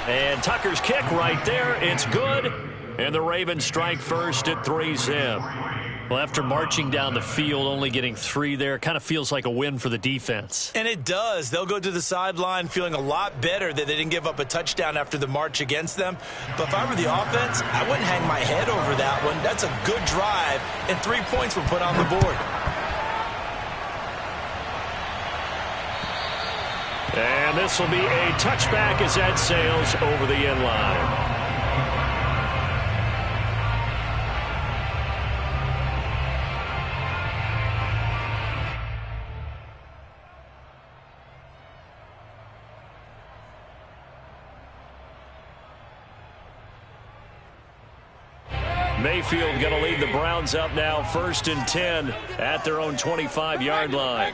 And Tucker's kick right there. It's good. And the Ravens strike first at 3-zip. Well, after marching down the field, only getting 3 there, kind of feels like a win for the defense. And it does. They'll go to the sideline feeling a lot better that they didn't give up a touchdown after the march against them. But if I were the offense, I wouldn't hang my head over that one. That's a good drive, and 3 points were put on the board. And this will be a touchback as that sails over the end line. Mayfield going to lead the Browns up now, 1st and 10 at their own 25-yard line.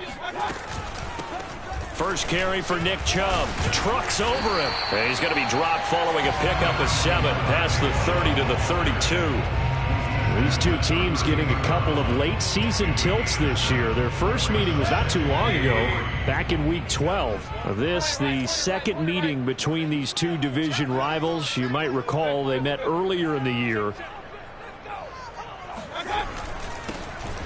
First carry for Nick Chubb. Trucks over him. And he's going to be dropped following a pickup of 7 past the 30 to the 32. These two teams getting a couple of late season tilts this year. Their first meeting was not too long ago, back in week 12. This, the second meeting between these two division rivals. You might recall they met earlier in the year.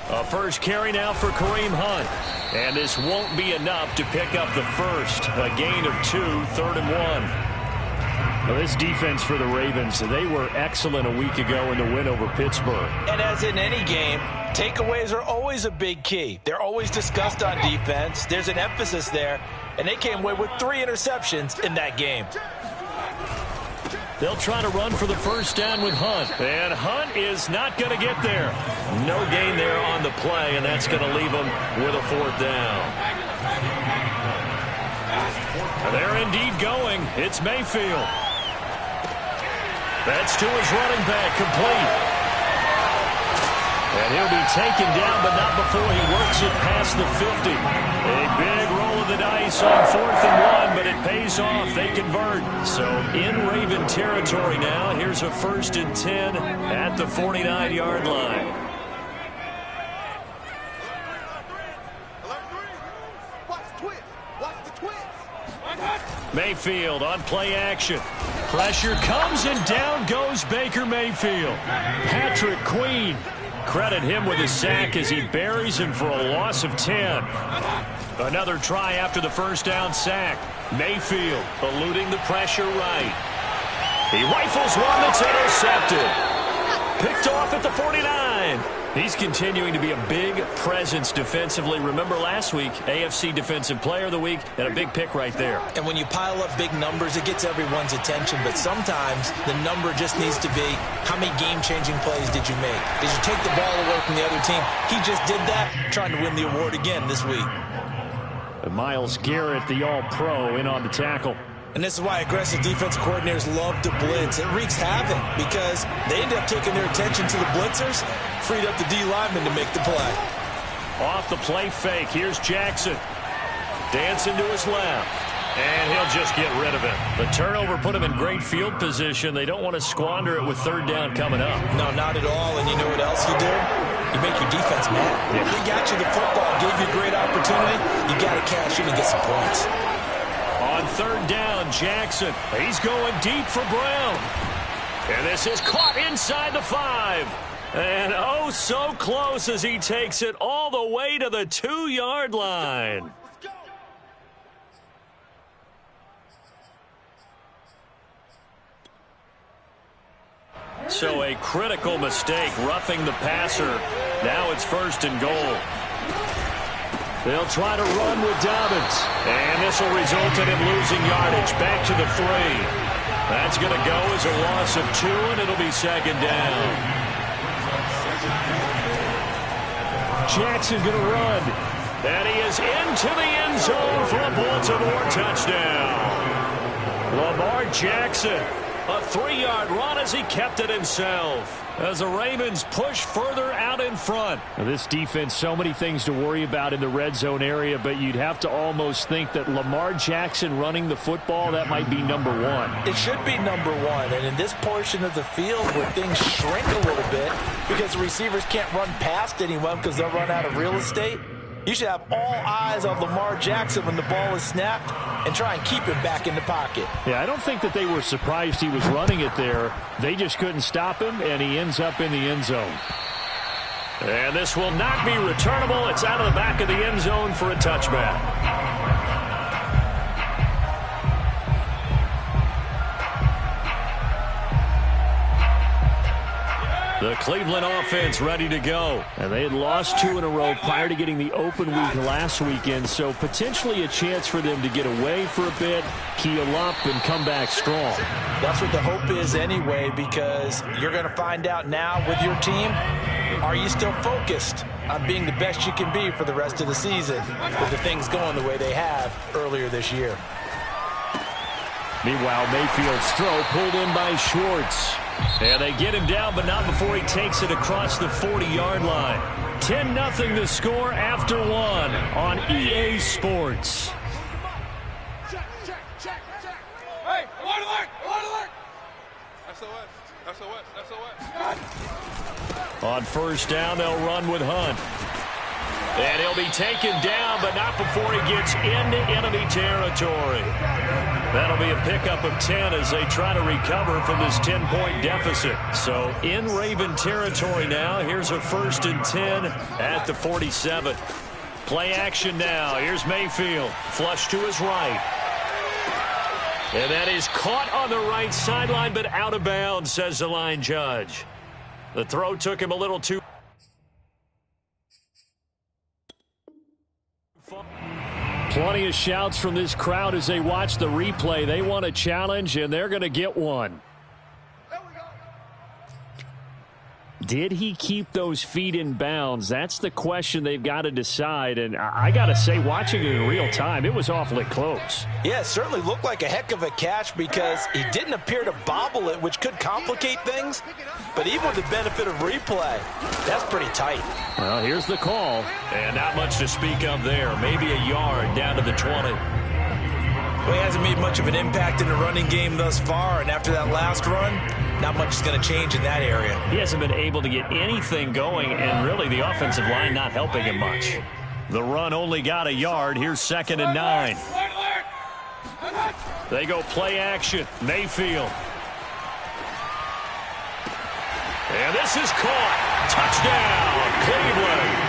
A first carry now for Kareem Hunt. And this won't be enough to pick up the first. A gain of 2, 3rd and 1. Well, this defense for the Ravens, they were excellent a week ago in the win over Pittsburgh. And as in any game, takeaways are always a big key. They're always discussed on defense. There's an emphasis there. And they came away with 3 interceptions in that game. They'll try to run for the first down with Hunt. And Hunt is not going to get there. No gain there on the play, and that's going to leave them with a 4th down. They're indeed going. It's Mayfield. That's to his running back, complete. And he'll be taken down, but not before he works it past the 50. A big roll of the dice on 4th and 1, but it pays off. They convert. So in Raven territory now. Here's a 1st and 10 at the 49-yard line. Mayfield on play action. Pressure comes and down goes Baker Mayfield. Patrick Queen. Credit him with a sack as he buries him for a loss of 10. Another try after the first down sack. Mayfield eluding the pressure right. He rifles one that's intercepted. Picked off at the 49. He's continuing to be a big presence defensively. Remember last week, AFC Defensive Player of the Week, and a big pick right there. And when you pile up big numbers, it gets everyone's attention. But sometimes the number just needs to be, how many game-changing plays did you make? Did you take the ball away from the other team? He just did that, trying to win the award again this week. Myles Garrett, the All-Pro, in on the tackle. And this is why aggressive defense coordinators love to blitz. It wreaks havoc because they end up taking their attention to the blitzers, freed up the D lineman to make the play. Off the play fake, here's Jackson. Dancing to his left. And he'll just get rid of it. The turnover put him in great field position. They don't want to squander it with 3rd down coming up. No, not at all. And you know what else you do? You make your defense mad. Yeah. They got you the football, gave you a great opportunity. You got to cash in and get some points. On 3rd down, Jackson. He's going deep for Brown. And this is caught inside the 5. And oh, so close as he takes it all the way to the 2-yard line. So a critical mistake, roughing the passer. Now it's 1st and goal. They'll try to run with Dobbins. And this will result in him losing yardage. Back to the 3. That's going to go as a loss of 2, and it'll be 2nd down. Jackson going to run. And he is into the end zone for a Baltimore touchdown. Lamar Jackson. A 3-yard run as he kept it himself. As the Ravens push further out in front. Now this defense, so many things to worry about in the red zone area, but you'd have to almost think that Lamar Jackson running the football, that might be number 1. It should be number 1. And in this portion of the field where things shrink a little bit because the receivers can't run past anyone because they'll run out of real estate, You should have all eyes on Lamar Jackson when the ball is snapped and try and keep him back in the pocket. Yeah, I don't think that they were surprised he was running it there. They just couldn't stop him, and he ends up in the end zone. And this will not be returnable. It's out of the back of the end zone for a touchback. The Cleveland offense ready to go. And they had lost 2 in a row prior to getting the open week last weekend, so potentially a chance for them to get away for a bit, keel up, and come back strong. That's what the hope is anyway, because you're going to find out now with your team, are you still focused on being the best you can be for the rest of the season with the things going the way they have earlier this year? Meanwhile, Mayfield's throw pulled in by Schwartz. And they get him down, but not before he takes it across the 40-yard line. 10-0 the score after 1 on EA Sports. Check. Hey, alert. SOS. On first down, they'll run with Hunt. And he'll be taken down, but not before he gets into enemy territory. That'll be a pickup of 10 as they try to recover from this 10-point deficit. So in Raven territory now. Here's a 1st and 10 at the 47. Play action now. Here's Mayfield. Flush to his right. And that is caught on the right sideline, but out of bounds, says the line judge. The throw took him a little too far. Plenty of shouts from this crowd as they watch the replay. They want a challenge, and they're going to get one. Did he keep those feet in bounds? That's the question they've got to decide. And I got to say, watching it in real time, it was awfully close. Yeah, it certainly looked like a heck of a catch because he didn't appear to bobble it, which could complicate things. But even with the benefit of replay, that's pretty tight. Well, here's the call. And not much to speak of there. Maybe a yard down to the 20. Well, he hasn't made much of an impact in the running game thus far, and after that last run, not much is going to change in that area. He hasn't been able to get anything going, and really the offensive line not helping him much. The run only got a yard. Here's 2nd and 9. They go play action. Mayfield. And this is caught. Touchdown, Cleveland.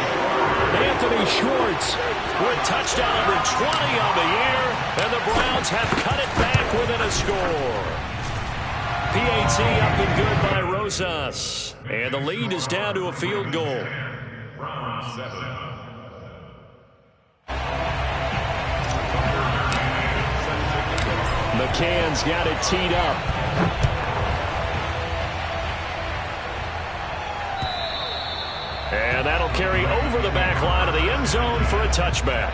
Anthony Schwartz with touchdown number 20 on the year, and the Browns have cut it back within a score. PAT up and good by Rosas, and the lead is down to a field goal. McCann's got it teed up. And that'll carry over the back line of the end zone for a touchback.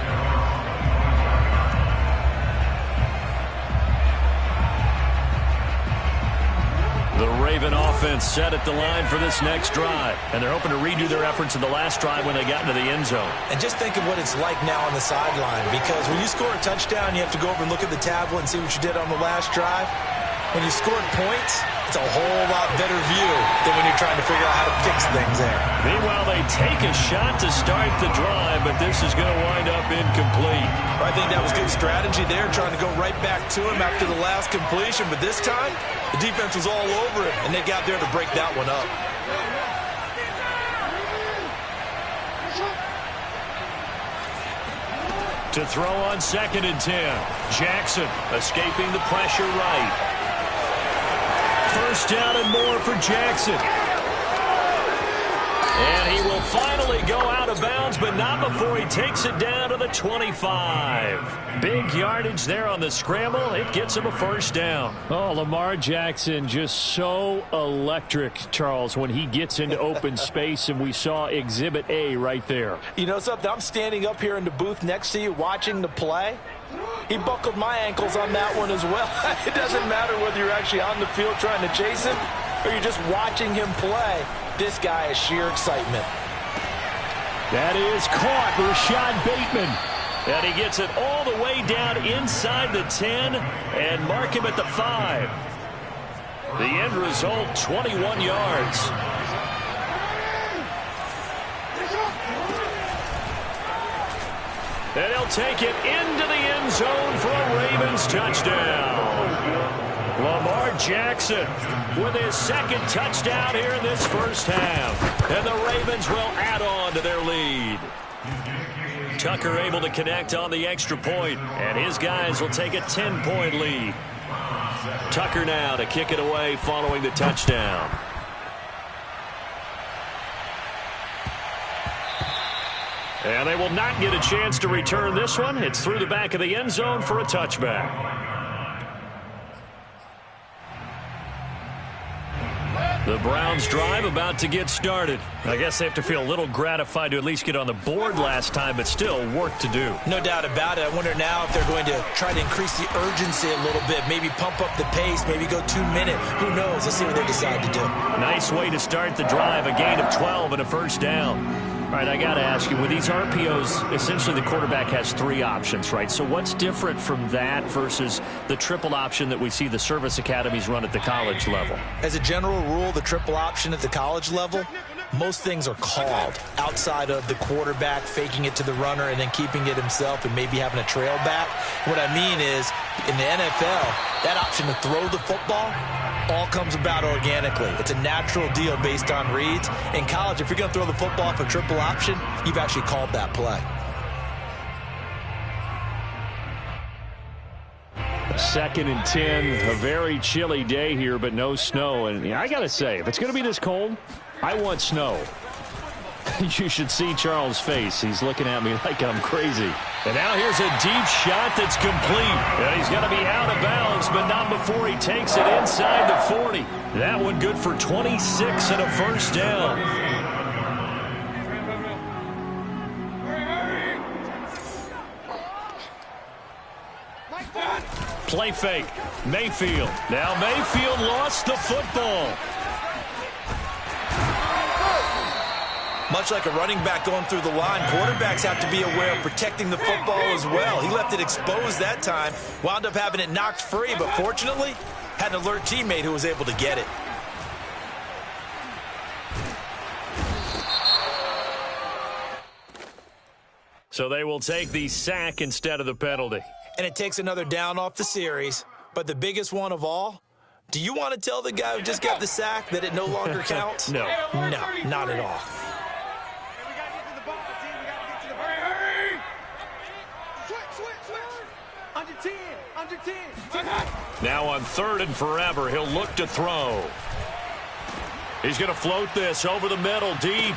The Raven offense set at the line for this next drive. And they're hoping to redo their efforts in the last drive when they got into the end zone. And just think of what it's like now on the sideline, because when you score a touchdown, you have to go over and look at the tablet and see what you did on the last drive. When you scored points, it's a whole lot better view than when you're trying to figure out how to fix things there. Meanwhile, they take a shot to start the drive, but this is going to wind up incomplete. I think that was good strategy there, trying to go right back to him after the last completion. But this time, the defense was all over it, and they got there to break that one up. To throw on 2nd and 10. Jackson escaping the pressure right. First down and more for Jackson. And he will finally go out of bounds, but not before he takes it down to the 25. Big yardage there on the scramble. It gets him a first down. Oh, Lamar Jackson just so electric, Charles, when he gets into open space, and we saw Exhibit A right there. You know something? I'm standing up here in the booth next to you watching the play. He buckled my ankles on that one as well. It doesn't matter whether you're actually on the field trying to chase him or you're just watching him play. This guy is sheer excitement. That is caught, Rashad Bateman. And he gets it all the way down inside the 10 and mark him at the 5. The end result, 21 yards. And he'll take it into the end zone for a Ravens touchdown. Lamar Jackson with his second touchdown here in this first half. And the Ravens will add on to their lead. Tucker able to connect on the extra point, and his guys will take a 10-point lead. Tucker now to kick it away following the touchdown. And they will not get a chance to return this one. It's through the back of the end zone for a touchback. The Browns drive about to get started. I guess they have to feel a little gratified to at least get on the board last time, but still work to do. No doubt about it. I wonder now if they're going to try to increase the urgency a little bit, maybe pump up the pace, maybe go 2 minute. Who knows? Let's see what they decide to do. Nice way to start the drive, a gain of 12 and a first down. All right, I got to ask you, with these RPOs, essentially the quarterback has 3 options, right? So what's different from that versus the triple option that we see the service academies run at the college level? As a general rule, the triple option at the college level, most things are called outside of the quarterback faking it to the runner and then keeping it himself and maybe having a trail back. What I mean is, in the NFL, that option to throw the football all comes about organically. It's a natural deal based on reads. In college, if you're going to throw the football for triple option, you've actually called that play. Second and 10, a very chilly day here, but no snow. And I got to say, if it's going to be this cold, I want snow. You should see Charles' face. He's looking at me like I'm crazy. And now here's a deep shot that's complete. And he's going to be out of bounds, but not before he takes it inside the 40. That one good for 26 and a first down. Play fake. Mayfield. Now Mayfield lost the football. Much like a running back going through the line, quarterbacks have to be aware of protecting the football as well. He left it exposed that time, wound up having it knocked free, but fortunately, had an alert teammate who was able to get it. So they will take the sack instead of the penalty. And it takes another down off the series. But the biggest one of all, do you want to tell the guy who just got the sack that it no longer counts? No. No, not at all. Now on 3rd and forever, he'll look to throw. He's going to float this over the middle deep.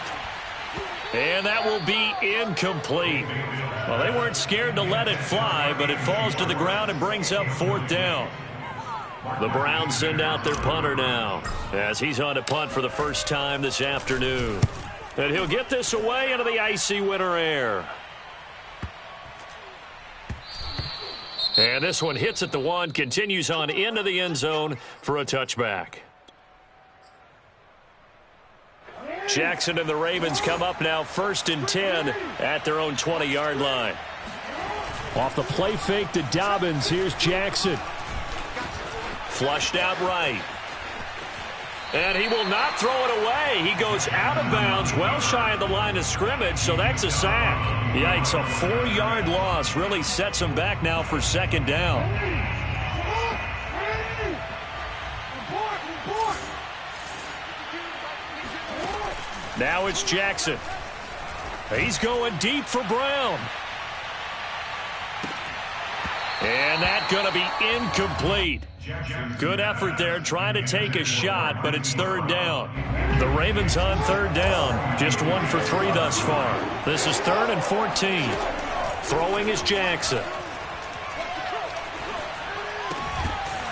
And that will be incomplete. Well, they weren't scared to let it fly, but it falls to the ground and brings up 4th down. The Browns send out their punter now as he's on to punt for the first time this afternoon. And he'll get this away into the icy winter air. And this one hits at the 1, continues on into the end zone for a touchback. Jackson and the Ravens come up now 1st and 10 at their own 20-yard line. Off the play fake to Dobbins, here's Jackson. Flushed out right. And he will not throw it away. He goes out of bounds, well shy of the line of scrimmage, so that's a sack. Yikes, a 4-yard loss really sets him back now for 2nd down. Now it's Jackson. He's going deep for Brown. And that's going to be incomplete. Good effort there trying to take a shot, but it's 3rd down. The Ravens on 3rd down. Just 1 for 3 thus far. This is 3rd and 14. Throwing is Jackson.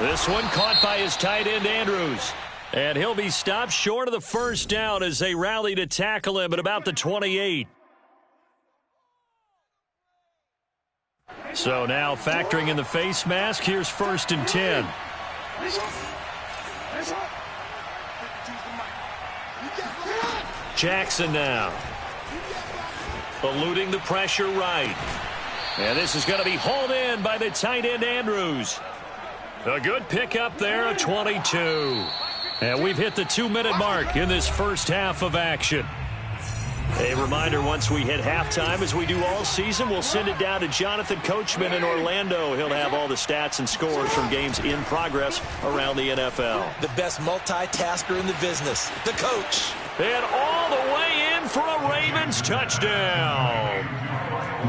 This one caught by his tight end, Andrews. And he'll be stopped short of the first down as they rally to tackle him at about the 28. So now factoring in the face mask, here's 1st and 10. Jackson now. Eluding the pressure right. And this is going to be hauled in by the tight end, Andrews. A good pickup there, a 22. And we've hit the 2-minute mark in this first half of action. A reminder, once we hit halftime, as we do all season, we'll send it down to Jonathan Coachman in Orlando. He'll have all the stats and scores from games in progress around the NFL. The best multitasker in the business, the coach. And all the way in for a Ravens touchdown.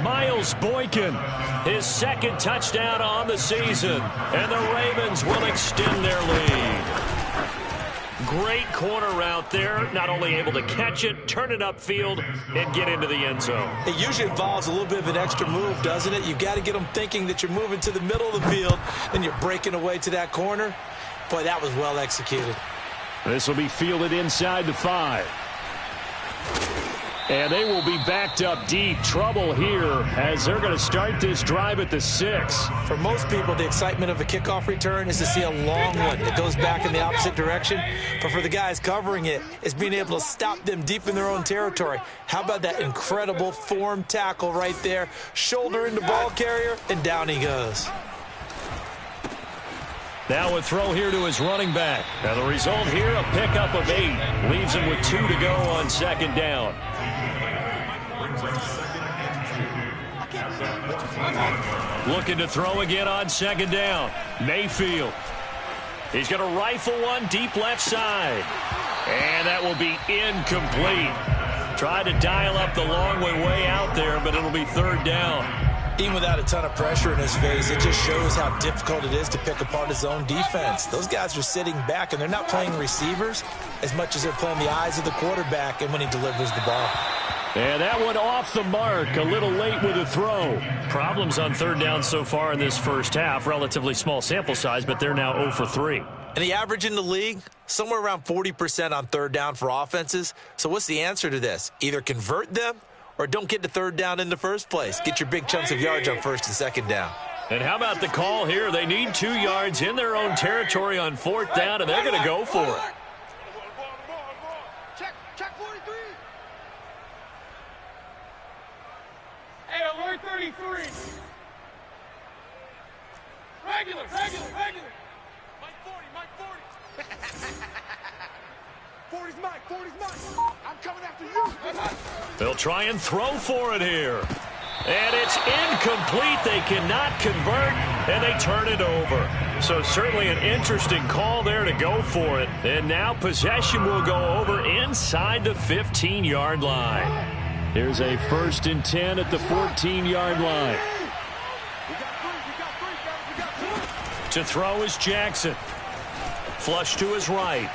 Miles Boykin, his second touchdown on the season, and the Ravens will extend their lead. Great corner route there, not only able to catch it, turn it upfield, and get into the end zone. It usually involves a little bit of an extra move, doesn't it? You've got to get them thinking that you're moving to the middle of the field, then you're breaking away to that corner. Boy, that was well executed. This will be fielded inside the 5. And they will be backed up deep. Trouble here as they're going to start this drive at the 6. For most people, the excitement of a kickoff return is to see a long one that goes back in the opposite direction. But for the guys covering it, it's being able to stop them deep in their own territory. How about that incredible form tackle right there? Shoulder into ball carrier, and down he goes. Now a throw here to his running back. And the result here, a pickup of 8. Leaves him with 2 to go on second down. Looking to throw again on second down. Mayfield. He's going to rifle one deep left side. And that will be incomplete. Tried to dial up the long way out there, but it'll be third down. Even without a ton of pressure in his face, it just shows how difficult it is to pick apart his own defense. Those guys are sitting back, and they're not playing receivers as much as they're playing the eyes of the quarterback and when he delivers the ball. And that one off the mark, a little late with a throw. Problems on third down so far in this first half. Relatively small sample size, but they're now 0 for 3. And the average in the league, somewhere around 40% on third down for offenses. So what's the answer to this? Either convert them or don't get to third down in the first place. Get your big chunks of yards on first and second down. And how about the call here? They need 2 yards in their own territory on fourth down, and they're going to go for it. Check 43. Hey, alert 33. Regular. Mike 40. 40's Mike. I'm coming after you. They'll try and throw for it here. And it's incomplete. They cannot convert, and they turn it over. So certainly an interesting call there to go for it. And now possession will go over inside the 15-yard line. Here's a 1st and 10 at the 14-yard line. To throw is Jackson. Flush to his right.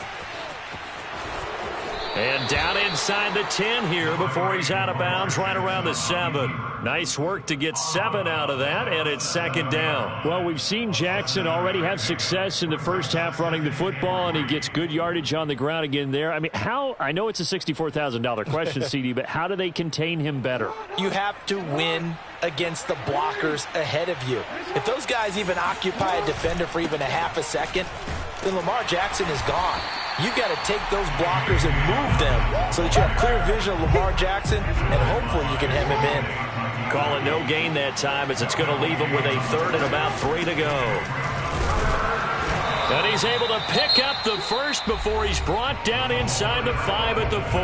And down inside the 10 here before he's out of bounds right around the 7. Nice work to get 7 out of that, and it's second down. Well, we've seen Jackson already have success in the first half running the football, and he gets good yardage on the ground again there. I mean, I know it's a $64,000 question, CD, but how do they contain him better? You have to win against the blockers ahead of you. If those guys even occupy a defender for even a half a second, then Lamar Jackson is gone. You've got to take those blockers and move them so that you have clear vision of Lamar Jackson, and hopefully you can hem him in. Call it no gain that time as it's going to leave him with a 3rd and about 3 to go. And he's able to pick up the first before he's brought down inside the 5 at the 4.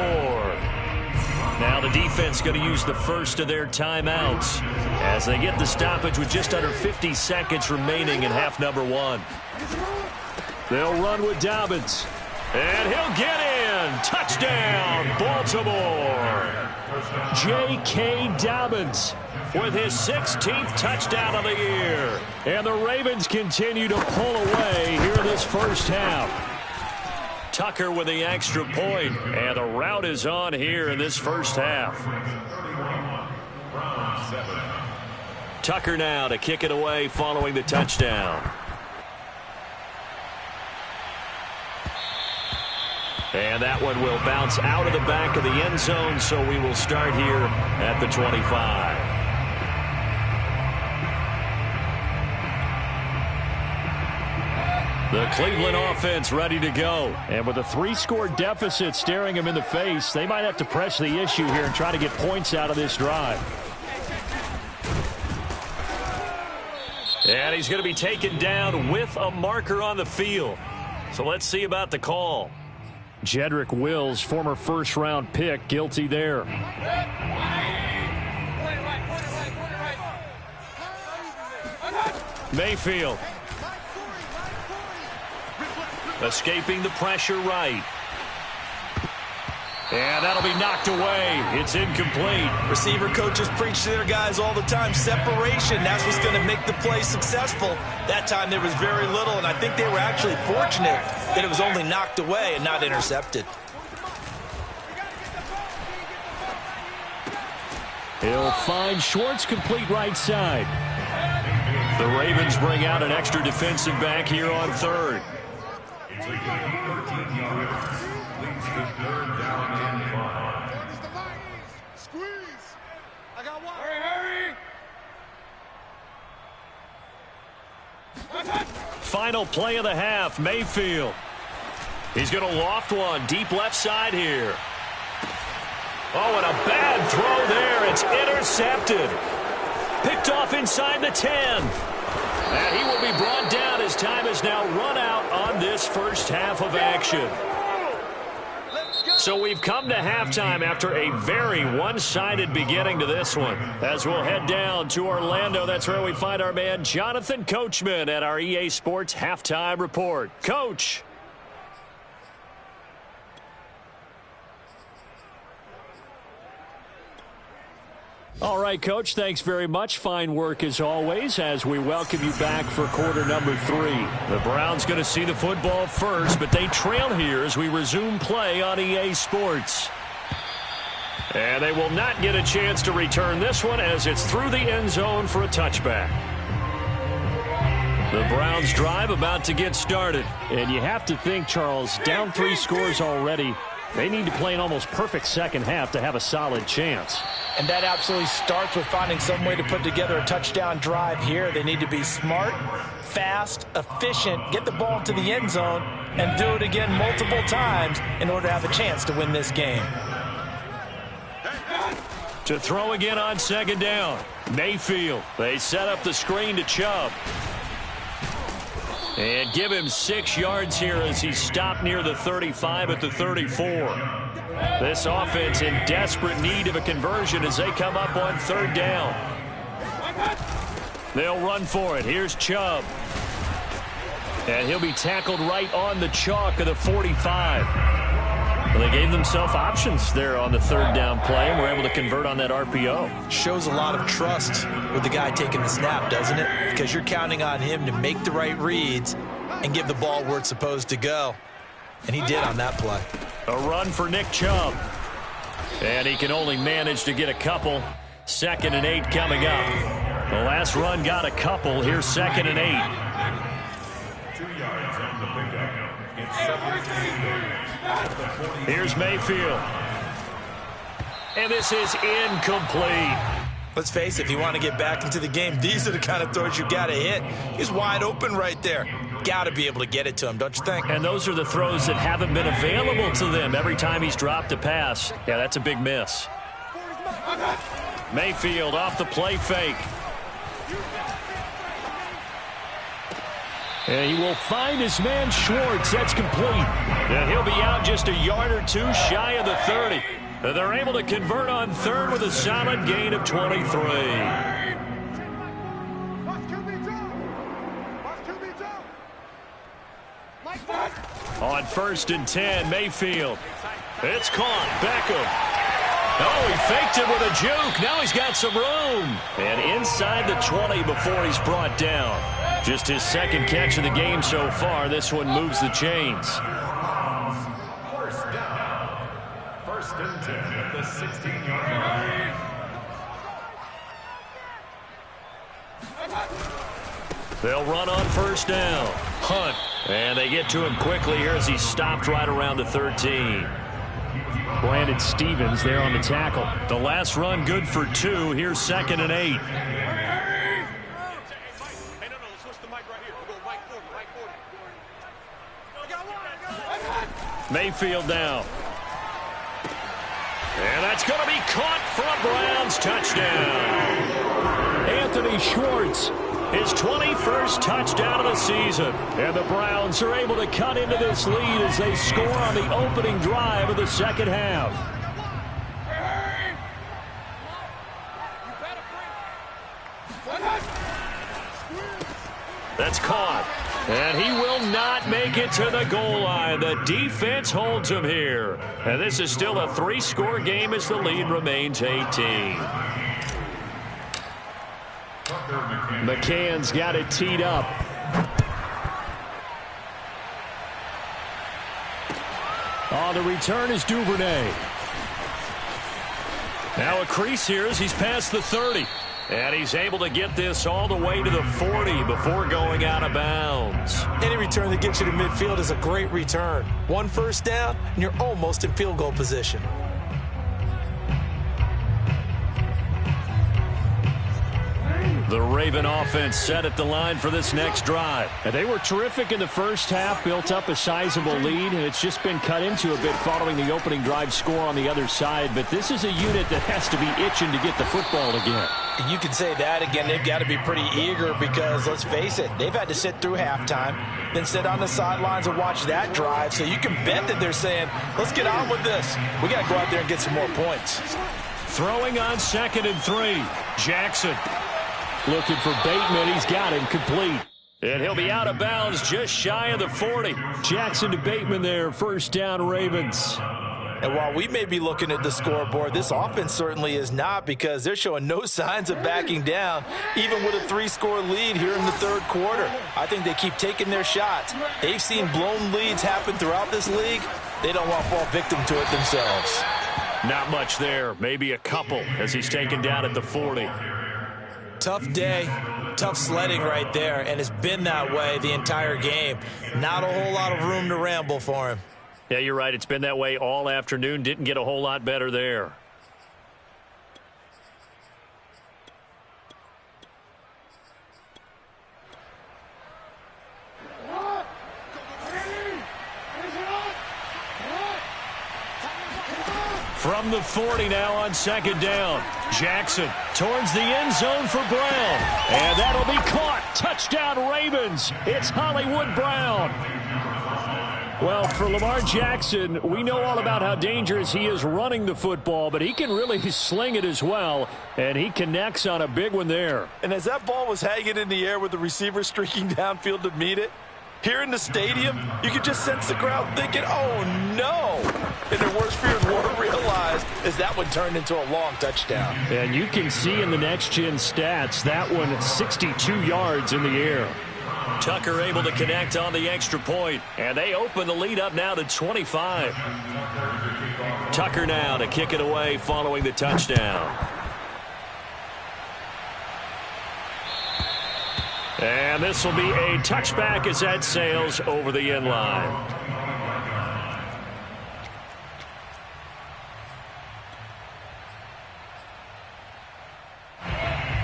Now the defense going to use the first of their timeouts as they get the stoppage with just under 50 seconds remaining in half number 1. They'll run with Dobbins. And he'll get in. Touchdown, Baltimore. J.K. Dobbins with his 16th touchdown of the year. And the Ravens continue to pull away here in this first half. Tucker with the extra point. And the route is on here in this first half. Tucker now to kick it away following the touchdown. And that one will bounce out of the back of the end zone, so we will start here at the 25. The Cleveland offense ready to go. And with a 3-score deficit staring him in the face, they might have to press the issue here and try to get points out of this drive. And he's going to be taken down with a marker on the field. So let's see about the call. Jedrick Wills, former first-round pick, guilty there. Mayfield. Escaping the pressure right. And that'll be knocked away. It's incomplete. Receiver coaches preach to their guys all the time. Separation, that's what's going to make the play successful. That time there was very little, and I think they were actually fortunate that it was only knocked away and not intercepted. He'll find Schwartz, complete right side. The Ravens bring out an extra defensive back here on third. Final play of the half, Mayfield. He's going to loft one deep left side here. Oh, and a bad throw there. It's intercepted. Picked off inside the 10. And he will be brought down as time has now run out on this first half of action. So we've come to halftime after a very one-sided beginning to this one. As we'll head down to Orlando, that's where we find our man Jonathan Coachman at our EA Sports Halftime Report. Coach. All right, Coach, thanks very much. Fine work as always as we welcome you back for quarter number 3. The Browns going to see the football first, but they trail here as we resume play on EA Sports. And they will not get a chance to return this one as it's through the end zone for a touchback. The Browns drive about to get started. And you have to think, Charles, down 3 scores already. They need to play an almost perfect second half to have a solid chance. And that absolutely starts with finding some way to put together a touchdown drive here. They need to be smart, fast, efficient, get the ball to the end zone, and do it again multiple times in order to have a chance to win this game. To throw again on second down, Mayfield. They set up the screen to Chubb. And give him 6 yards here as he stopped near the 35 at the 34. This offense in desperate need of a conversion as they come up on third down. They'll run for it. Here's Chubb. And he'll be tackled right on the chalk of the 45. Well, they gave themselves options there on the third down play and were able to convert on that RPO. Shows a lot of trust with the guy taking the snap, doesn't it? Because you're counting on him to make the right reads and give the ball where it's supposed to go. And he did on that play. A run for Nick Chubb. And he can only manage to get a couple. 2nd and 8 coming up. The last run got a couple. Here's 2nd and 8. 2 yards on the pickup. It's Here's Mayfield. And this is incomplete. Let's face it, if you want to get back into the game, these are the kind of throws you got to hit. He's wide open right there. Got to be able to get it to him, don't you think? And those are the throws that haven't been available to them every time he's dropped a pass. Yeah, that's a big miss. Mayfield off the play fake. And he will find his man Schwartz. That's complete. And he'll be out just a yard or two shy of the 30. And they're able to convert on third with a solid gain of 23. On 1st and 10, Mayfield. It's caught. Beckham. Oh, he faked it with a juke. Now he's got some room. And inside the 20 before he's brought down. Just his 2nd catch of the game so far. This one moves the chains. First down. 1st and 10 at the 16-yard line. They'll run on 1st down. Hunt. And they get to him quickly here as he stopped right around the 13. Brandon Stevens there on the tackle. The last run good for 2. Here's 2nd and 8. Mayfield now. And that's going to be caught for a Browns touchdown. Anthony Schwartz His 21st touchdown of the season. And the Browns are able to cut into this lead as they score on the opening drive of the second half. That's caught. And he will not make it to the goal line. The defense holds him here. And this is still a 3-score game as the lead remains 18. McCann's got it teed up. On the return is Duvernay. Now a crease here as he's past the 30. And he's able to get this all the way to the 40 before going out of bounds. Any return that gets you to midfield is a great return. 1 first down, and you're almost in field goal position. The Raven offense set at the line for this next drive. And they were terrific in the first half, built up a sizable lead, and it's just been cut into a bit following the opening drive score on the other side. But this is a unit that has to be itching to get the football again. You can say that again. They've got to be pretty eager because, let's face it, they've had to sit through halftime, then sit on the sidelines and watch that drive. So you can bet that they're saying, let's get on with this. We got to go out there and get some more points. Throwing on 2nd and 3. Jackson. Looking for Bateman. He's got him complete. And he'll be out of bounds just shy of the 40. Jackson to Bateman there. First down, Ravens. And while we may be looking at the scoreboard, this offense certainly is not, because they're showing no signs of backing down, even with a 3-score lead here in the third quarter. I think they keep taking their shots. They've seen blown leads happen throughout this league. They don't want to fall victim to it themselves. Not much there. Maybe a couple as he's taken down at the 40. Tough day, tough sledding right there, and it's been that way the entire game. Not a whole lot of room to ramble for him. Yeah, you're right. It's been that way all afternoon. Didn't get a whole lot better there. From the 40 now on 2nd down. Jackson towards the end zone for Brown. And that'll be caught. Touchdown Ravens. It's Hollywood Brown. Well, for Lamar Jackson, we know all about how dangerous he is running the football, but he can really sling it as well, and he connects on a big one there. And as that ball was hanging in the air with the receiver streaking downfield to meet it, here in the stadium, you could just sense the crowd thinking, oh, no. And their worst fears weren't realized as that one turned into a long touchdown. And you can see in the next-gen stats, that one 62 yards in the air. Tucker able to connect on the extra point, and they open the lead up now to 25. Tucker now to kick it away following the touchdown. And this will be a touchback as that sails over the end line.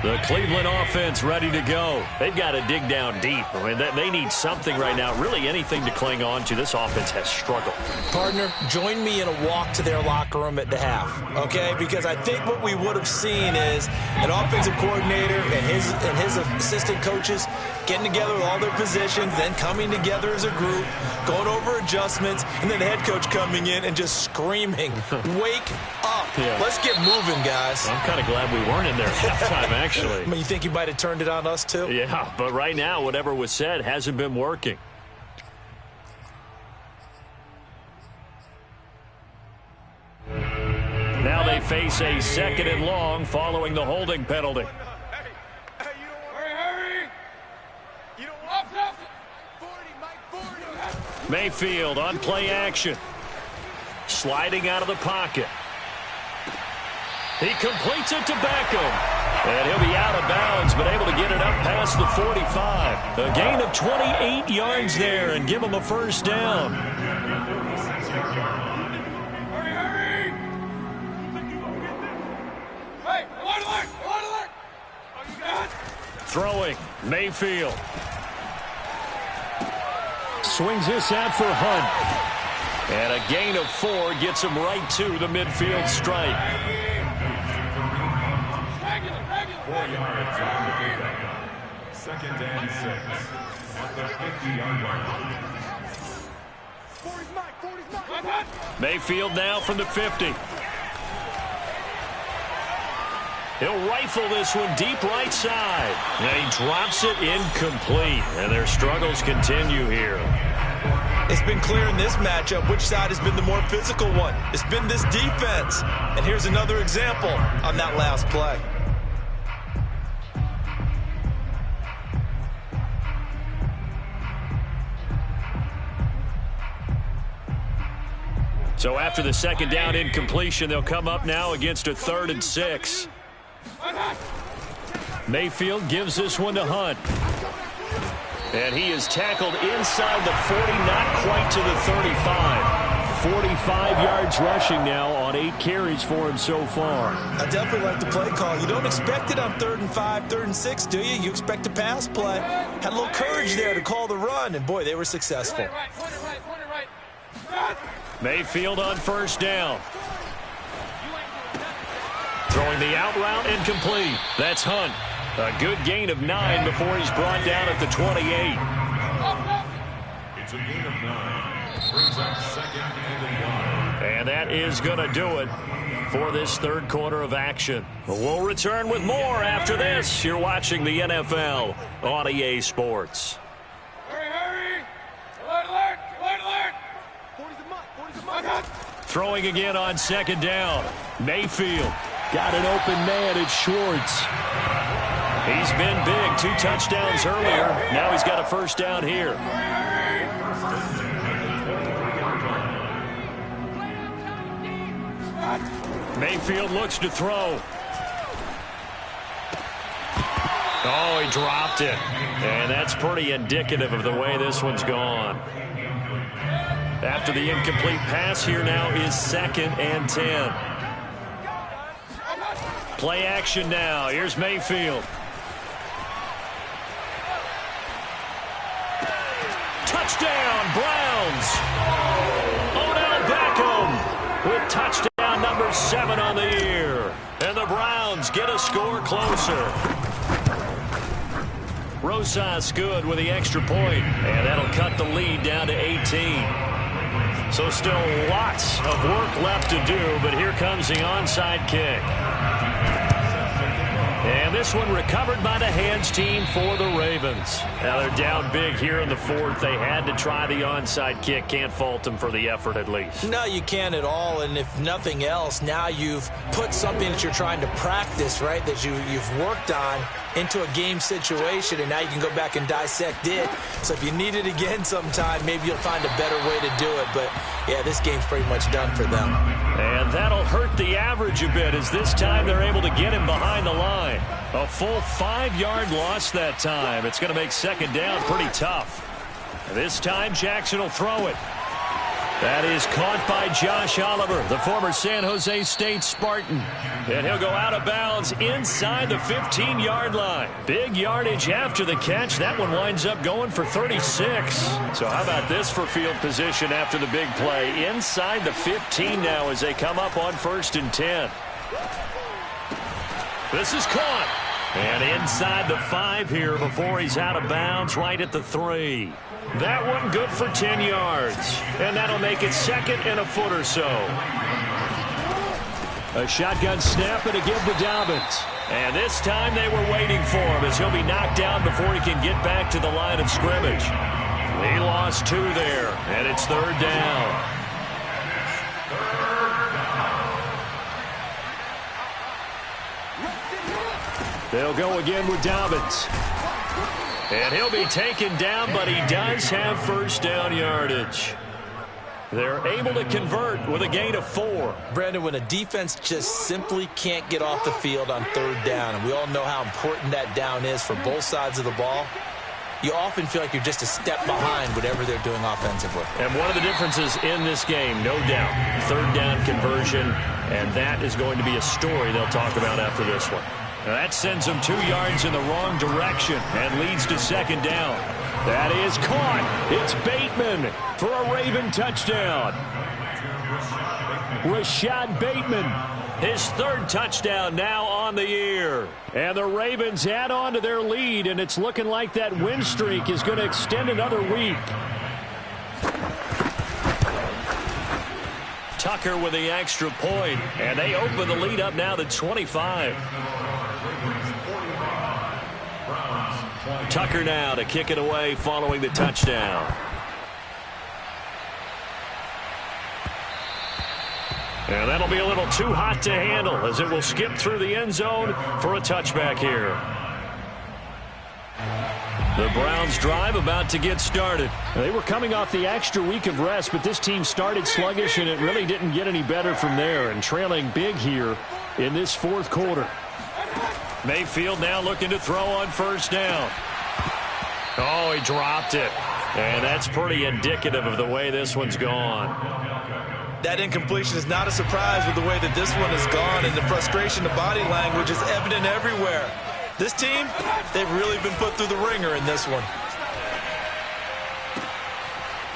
The Cleveland offense ready to go. They've got to dig down deep. I mean, they need something right now, really anything to cling on to. This offense has struggled. Partner, join me in a walk to their locker room at the half, okay? Because I think what we would have seen is an offensive coordinator and his assistant coaches getting together with all their positions, then coming together as a group, going over adjustments, and then the head coach coming in and just screaming, wake up. Yeah. Let's get moving, guys. I'm kind of glad we weren't in there at halftime, actually. I mean, you think you might have turned it on us, too? Yeah, but right now, whatever was said hasn't been working. Now they face a 2nd and long following the holding penalty. Mayfield on play action. Sliding out of the pocket. He completes it to Beckham. And he'll be out of bounds, but able to get it up past the 45. A gain of 28 yards there and give him a first down. Throwing, Mayfield. Swings this out for Hunt. And a gain of 4 gets him right to the midfield stripe. 4 yards on the pickup. Second and 6 at the 50-yard line. Mayfield now from the 50. He'll rifle this one deep right side. And he drops it incomplete. And their struggles continue here. It's been clear in this matchup which side has been the more physical one. It's been this defense. And here's another example on that last play. So after the second down incompletion, they'll come up now against a 3rd and 6. Mayfield gives this one to Hunt. And he is tackled inside the 40, not quite to the 35. 45 yards rushing now on 8 carries for him so far. I definitely like the play call. You don't expect it on 3rd and 5, 3rd and 6, do you? You expect a pass play. Had a little courage there to call the run, and boy, they were successful. Mayfield on first down. Throwing the out route incomplete. That's Hunt. A good gain of 9 before he's brought down at the 28. It's a gain of 9. Brings up 2nd and 1. And that is going to do it for this third quarter of action. We'll return with more after this. You're watching the NFL on EA Sports. Throwing again on second down. Mayfield got an open man. It's Schwartz. He's been big. 2 touchdowns earlier. Now he's got a first down here. Mayfield looks to throw. Oh, he dropped it. And that's pretty indicative of the way this one's gone. After the incomplete pass, here now is 2nd and 10. Play action now. Here's Mayfield. Touchdown, Browns. Odell Beckham with touchdown number 7 on the year. And the Browns get a score closer. Rosas good with the extra point. And that'll cut the lead down to 18. So still lots of work left to do, but here comes the onside kick. And this one recovered by the hands team for the Ravens. Now they're down big here in the 4th. They had to try the onside kick. Can't fault them for the effort at least. No, you can't at all. And if nothing else, now you've put something that you're trying to practice, right, that you've worked on into a game situation, and now you can go back and dissect it. So if you need it again sometime, maybe you'll find a better way to do it. But, yeah, this game's pretty much done for them. And that'll hurt the average a bit as this time they're able to get him behind the line. A full 5-yard loss that time. It's going to make second down pretty tough. This time Jackson will throw it. That is caught by Josh Oliver, the former San Jose State Spartan. And he'll go out of bounds inside the 15-yard line. Big yardage after the catch. That one winds up going for 36. So how about this for field position after the big play? Inside the 15 now as they come up on 1st and 10. This is caught. And inside the 5 here before he's out of bounds right at the 3. That one good for 10 yards. And that'll make it 2nd and a foot or so. A shotgun snap and a give to Dobbins. And this time they were waiting for him as he'll be knocked down before he can get back to the line of scrimmage. He lost 2 there, and it's 3rd down. They'll go again with Dobbins. And he'll be taken down, but he does have first down yardage. They're able to convert with a gain of 4. Brandon, when a defense just simply can't get off the field on 3rd down, and we all know how important that down is for both sides of the ball, you often feel like you're just a step behind whatever they're doing offensively. And one of the differences in this game, no doubt, 3rd down conversion, and that is going to be a story they'll talk about after this one. That sends them 2 yards in the wrong direction and leads to second down. That is caught. It's Bateman for a Raven touchdown. Rashad Bateman. His third touchdown now on the year. And the Ravens add on to their lead, and it's looking like that win streak is going to extend another week. Tucker with the extra point, and they open the lead up now to 25. Tucker now to kick it away following the touchdown. And that'll be a little too hot to handle as it will skip through the end zone for a touchback here. The Browns drive about to get started. They were coming off the extra week of rest, but this team started sluggish, and it really didn't get any better from there, and trailing big here in this fourth quarter. Mayfield now looking to throw on first down. Oh, he dropped it. And that's pretty indicative of the way this one's gone. That incompletion is not a surprise with the way that this one has gone, and the frustration, the body language is evident everywhere. This team, they've really been put through the ringer in this one.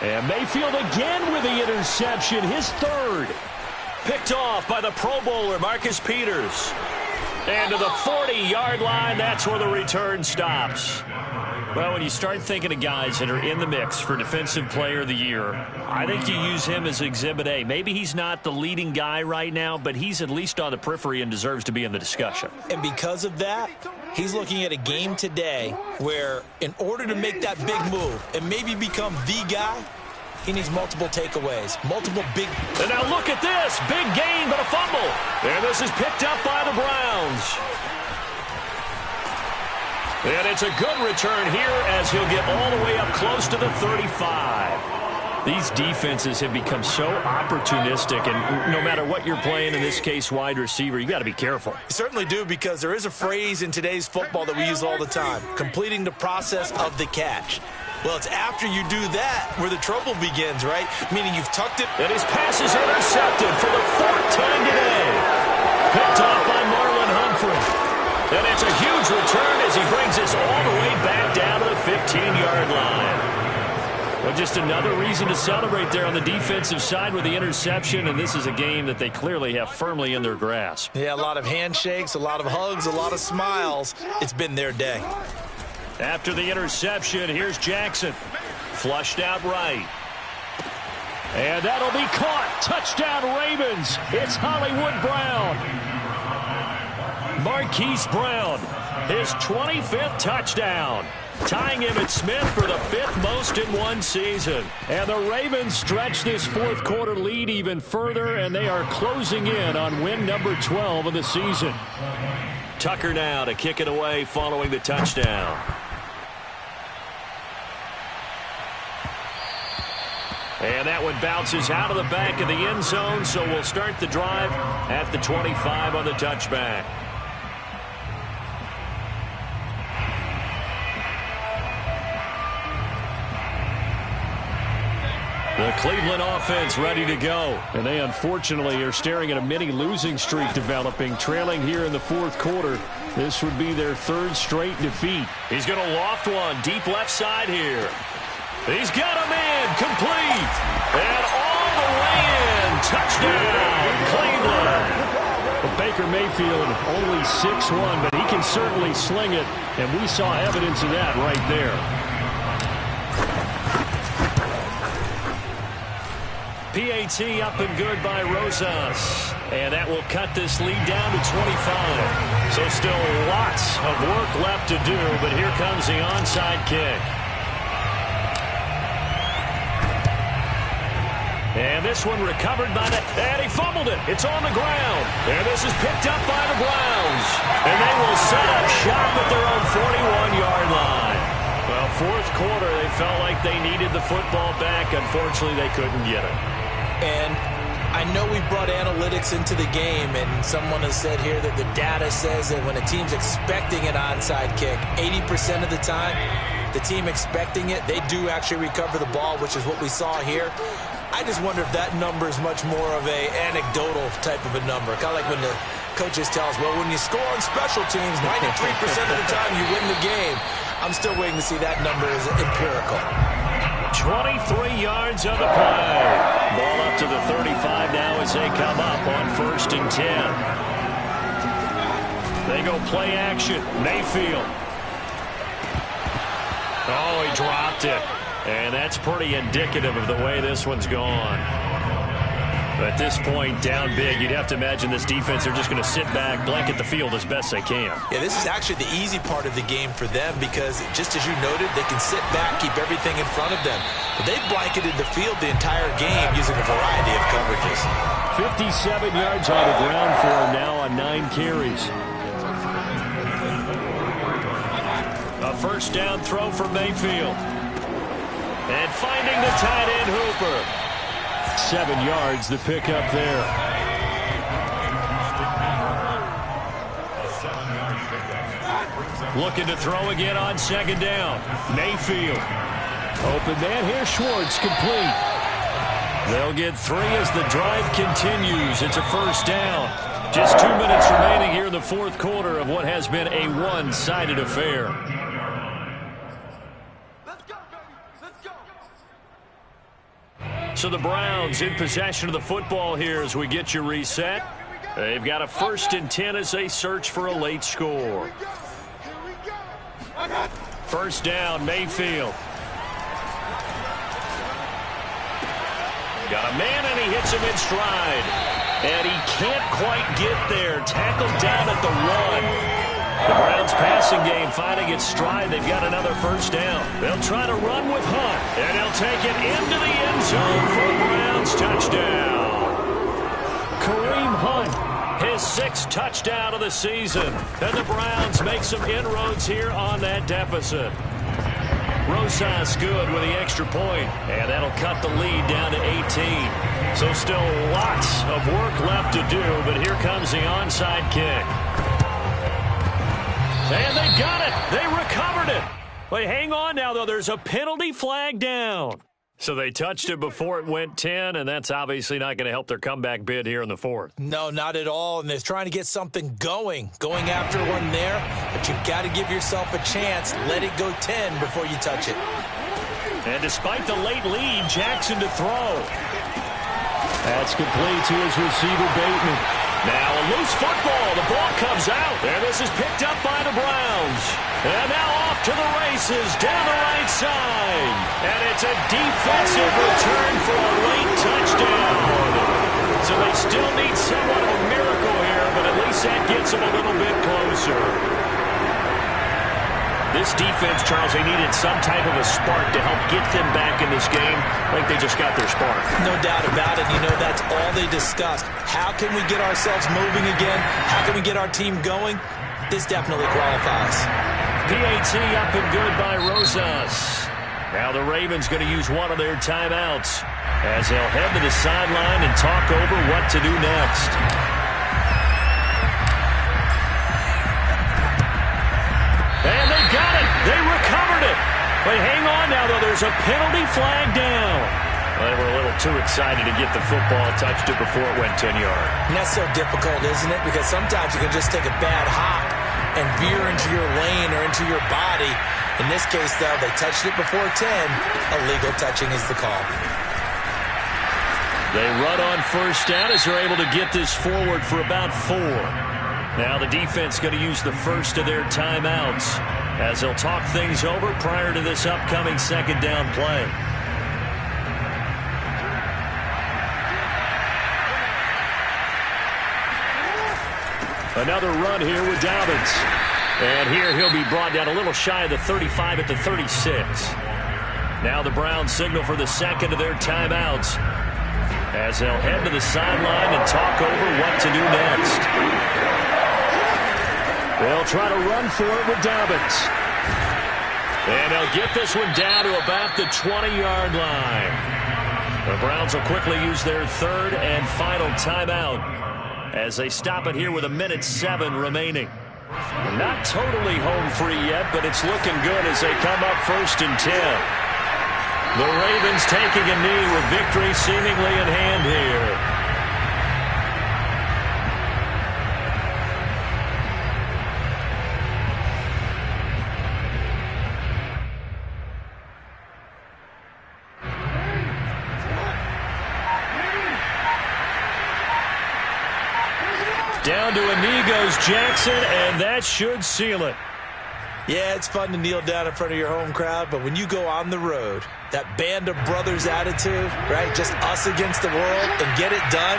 And Mayfield again with the interception, his third. Picked off by the Pro Bowler, Marcus Peters. And to the 40-yard line, that's where the return stops. Well, when you start thinking of guys that are in the mix for Defensive Player of the Year, I think you use him as Exhibit A. Maybe he's not the leading guy right now, but he's at least on the periphery and deserves to be in the discussion. And because of that, he's looking at a game today where in order to make that big move and maybe become the guy, he needs multiple takeaways, multiple big... And now look at this. Big gain, but a fumble. And this is picked up by the Browns. And it's a good return here as he'll get all the way up close to the 35. These defenses have become so opportunistic, and no matter what you're playing, in this case wide receiver, you got to be careful. You certainly do, because there is a phrase in today's football that we use all the time, completing the process of the catch. Well, it's after you do that where the trouble begins, right? Meaning you've tucked it. And his pass is intercepted for the fourth time today. Picked off by Marlon Humphrey. And it's a huge return as he brings us all the way back down to the 15-yard line. Well, just another reason to celebrate there on the defensive side with the interception, and this is a game that they clearly have firmly in their grasp. Yeah, a lot of handshakes, a lot of hugs, a lot of smiles. It's been their day. After the interception, here's Jackson. Flushed out right. And that'll be caught. Touchdown, Ravens. It's Hollywood Brown. Marquise Brown, his 25th touchdown, tying Emmitt Smith for the 5th most in one season. And the Ravens stretch this fourth quarter lead even further, and they are closing in on win number 12 of the season. Tucker now to kick it away following the touchdown. And that one bounces out of the back of the end zone, so we'll start the drive at the 25 on the touchback. The Cleveland offense ready to go. And they unfortunately are staring at a mini losing streak developing, trailing here in the fourth quarter. This would be their third straight defeat. He's going to loft one deep left side here. He's got him in, complete. And all the way in. Touchdown, Cleveland. Well, Baker Mayfield only 6'1", but he can certainly sling it, and we saw evidence of that right there. PAT up and good by Rosas. And that will cut this lead down to 25. So still lots of work left to do, but here comes the onside kick. And this one recovered by the... And he fumbled it. It's on the ground. And this is picked up by the Browns. And they will set up shop at their own 41-yard line. Well, fourth quarter, they felt like they needed the football back. Unfortunately, they couldn't get it. And I know we brought analytics into the game, and someone has said here that the data says that when a team's expecting an onside kick, 80% of the time, the team expecting it, they do actually recover the ball, which is what we saw here. I just wonder if that number is much more of a anecdotal type of a number. Kind of like when the coaches tell us, well, when you score on special teams, 93% of the time you win the game. I'm still waiting to see that number as empirical. 23 yards on the play. Ball up to the 35 now as they come up on 1st and 10. They go play action. Mayfield. Oh, he dropped it. And that's pretty indicative of the way this one's gone. At this point, down big, you'd have to imagine this defense, they're just going to sit back, blanket the field as best they can. Yeah, this is actually the easy part of the game for them because, just as you noted, they can sit back, keep everything in front of them. But they've blanketed the field the entire game using a variety of coverages. 57 yards on the ground for him now on 9 carries. A first down throw for Mayfield. And finding the tight end Hooper. 7 yards the pickup there. Looking to throw again on 2nd down. Mayfield. Open man here, Schwartz, complete. They'll get 3 as the drive continues. It's a first down. Just 2 minutes remaining here in the 4th quarter of what has been a one-sided affair. So the Browns in possession of the football here as we get you reset. They've got a 1st and 10 as they search for a late score. First down, Mayfield. Got a man and he hits him in stride. And he can't quite get there. Tackled down at the 1. The Browns passing game finding its stride. They've got another first down. They'll try to run with Hunt. And he'll take it into the end zone for a Browns touchdown. Kareem Hunt, his 6th touchdown of the season. And the Browns make some inroads here on that deficit. Rosas good with the extra point. And that'll cut the lead down to 18. So still lots of work left to do. But here comes the onside kick. And they got it. They recovered it. But hang on now, though. There's a penalty flag down. So they touched it before it went 10, and that's obviously not going to help their comeback bid here in the 4th. No, not at all. And they're trying to get something going after one there. But you've got to give yourself a chance. Let it go 10 before you touch it. And despite the late lead, Jackson to throw. That's complete to his receiver, Bateman. Now a loose football. The ball comes out. And this is picked up by the Browns. And now off to the races down the right side. And it's a defensive return for a late touchdown. So they still need somewhat of a miracle here, but at least that gets them a little bit closer. This defense, Charles, they needed some type of a spark to help get them back in this game. I think they just got their spark. No doubt about it. You know, that's all they discussed. How can we get ourselves moving again? How can we get our team going? This definitely qualifies. PAT up and good by Rosas. Now the Ravens going to use one of their timeouts as they'll head to the sideline and talk over what to do next. And they got it. They recovered it. But hang on now, though. There's a penalty flag down. Well, they were a little too excited to get the football, touched it before it went 10 yards. And that's so difficult, isn't it? Because sometimes you can just take a bad hop and veer into your lane or into your body. In this case, though, they touched it before 10. Illegal touching is the call. They run on first down as they're able to get this forward for about 4. Now the defense going to use the first of their timeouts as they'll talk things over prior to this upcoming second down play. Another run here with Dobbins. And here he'll be brought down a little shy of the 35 at the 36. Now the Browns signal for the second of their timeouts as they'll head to the sideline and talk over what to do next. They'll try to run for it with Dobbins. And they'll get this one down to about the 20-yard line. The Browns will quickly use their third and final timeout as they stop it here with 1:07 remaining. Not totally home free yet, but it's looking good as they come up 1st and 10. The Ravens taking a knee with victory seemingly in hand here. Down to a knee goes Jackson, and that should seal it. Yeah, it's fun to kneel down in front of your home crowd, but when you go on the road, that band of brothers attitude, right, just us against the world, and get it done,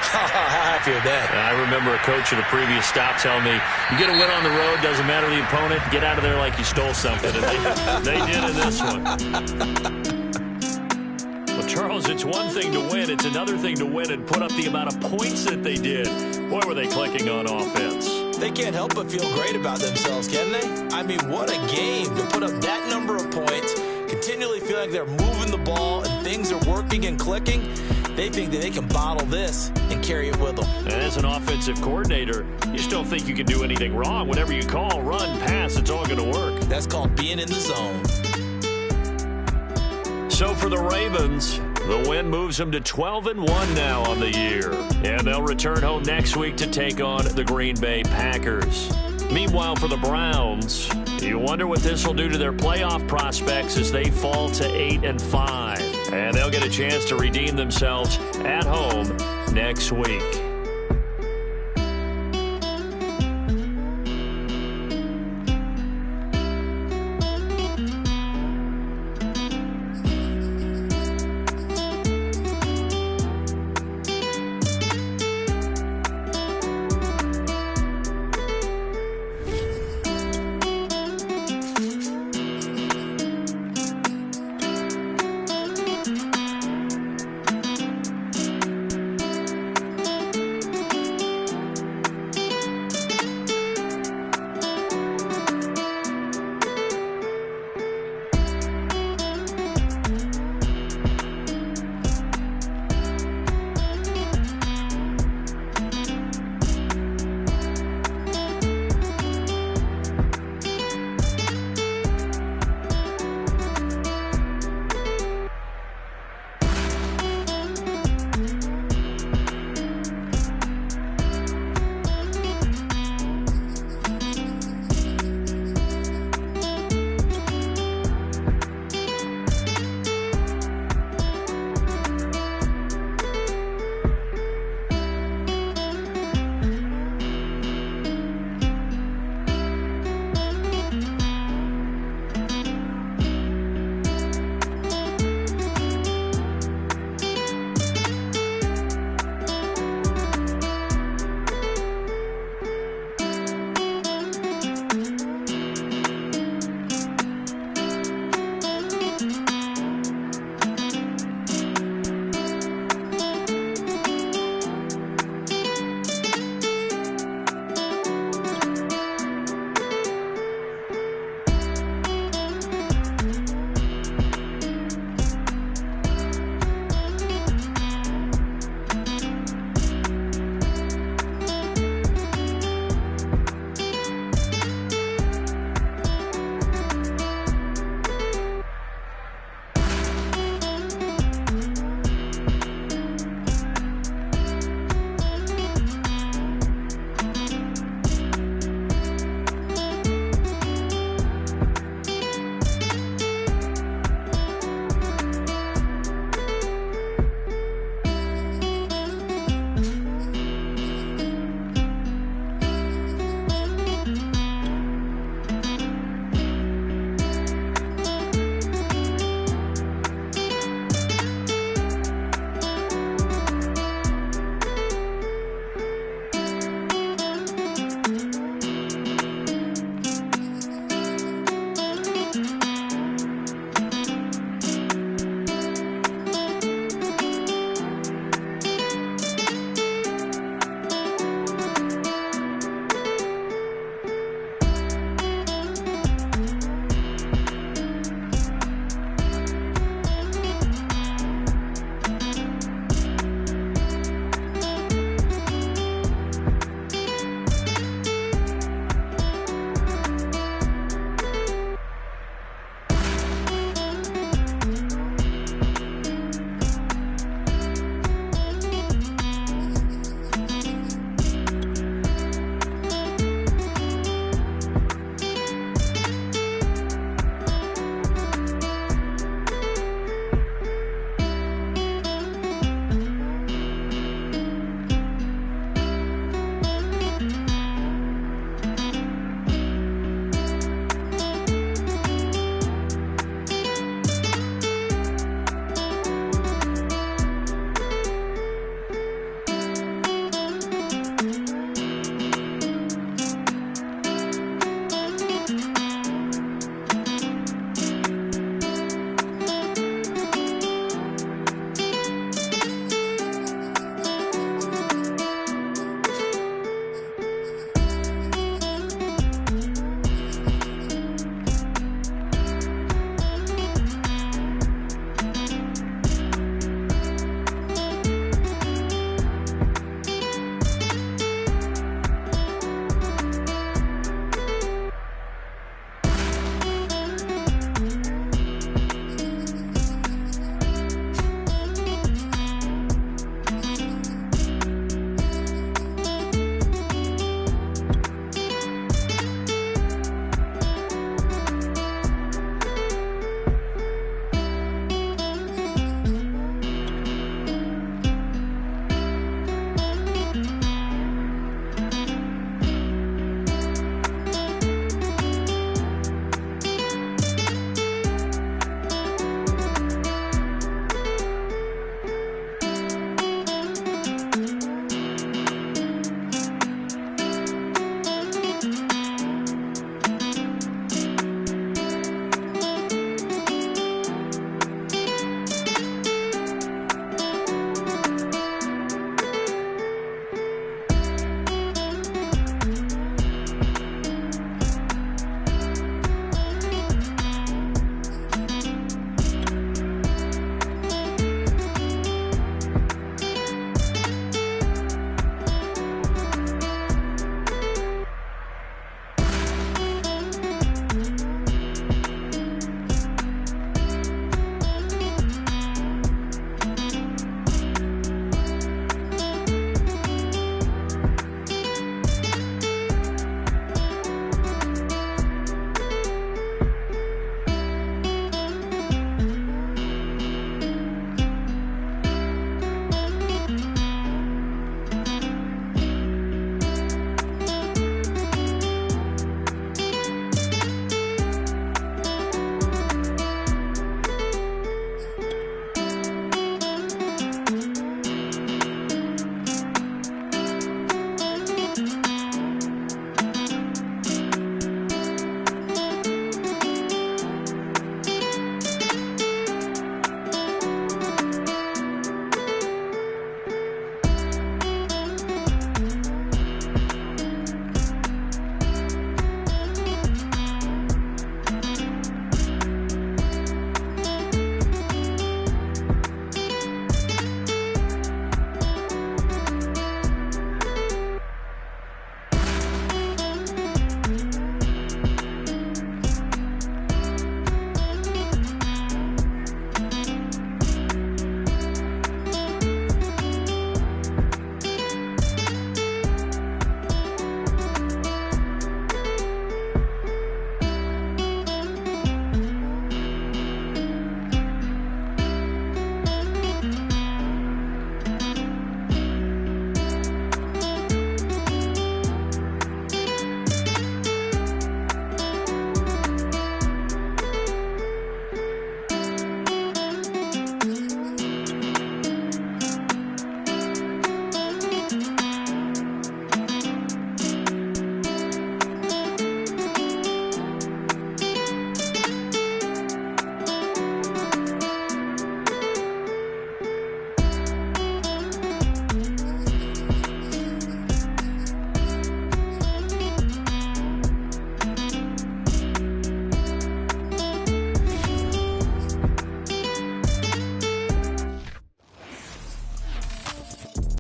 how happy with that. I remember a coach at a previous stop telling me, you get a win on the road, doesn't matter the opponent, get out of there like you stole something. And they did in this one. Well, Charles, it's one thing to win. It's another thing to win and put up the amount of points that they did. Boy, were they clicking on offense. They can't help but feel great about themselves, can they? I mean, what a game to put up that number of points, continually feel like they're moving the ball and things are working and clicking. They think that they can bottle this and carry it with them. And as an offensive coordinator, you just don't think you can do anything wrong. Whatever you call, run, pass, it's all going to work. That's called being in the zone. So for the Ravens, the win moves them to 12-1 now on the year. And they'll return home next week to take on the Green Bay Packers. Meanwhile, for the Browns, you wonder what this will do to their playoff prospects as they fall to 8-5. And they'll get a chance to redeem themselves at home next week.